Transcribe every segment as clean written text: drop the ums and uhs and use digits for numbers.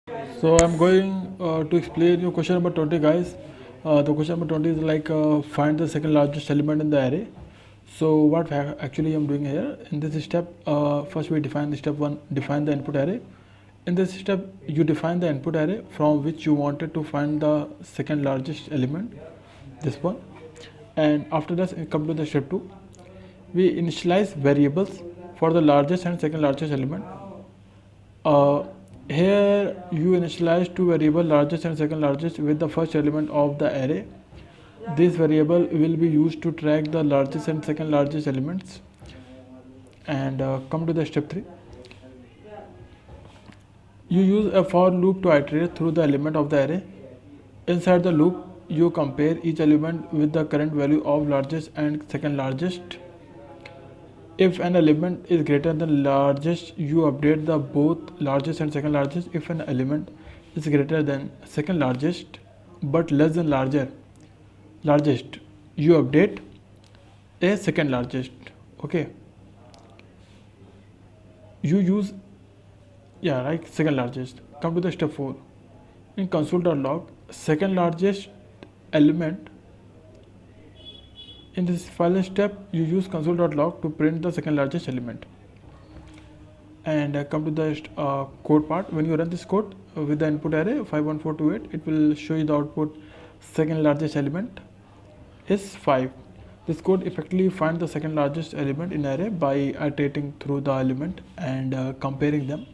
So I'm going to explain you question number 20, guys. The question number 20 is like find the second largest element in the array. So what actually I'm doing here in this step, first we define the step 1, define the input array. In this step you define the input array from which you wanted to find the second largest element, this one. And after that come to the step 2, we initialize variables for the largest and second largest element. uh, Here you initialize two variables, largest and second largest, with the first element of the array. This variable will be used to track the largest and second largest elements. And come to the step 3. You use a for loop to iterate through the element of the array. Inside the loop, you compare each element with the current value of largest and second largest. If an element is greater than largest, you update the both largest and second largest. If an element is greater than second largest but less than largest, you update a second largest. Okay, you use second largest. Come to the step 4. In console.log, second largest element. In this file step, you use console.log to print the second largest element. And come to the code part. When you run this code with the input array 51428, it will show you the output second largest element is 5. This code effectively finds the second largest element in array by iterating through the element and comparing them.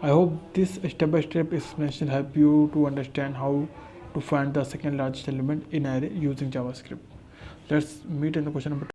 I hope this step-by-step explanation help you to understand how to find the second largest element in array using JavaScript. Let's meet in the question number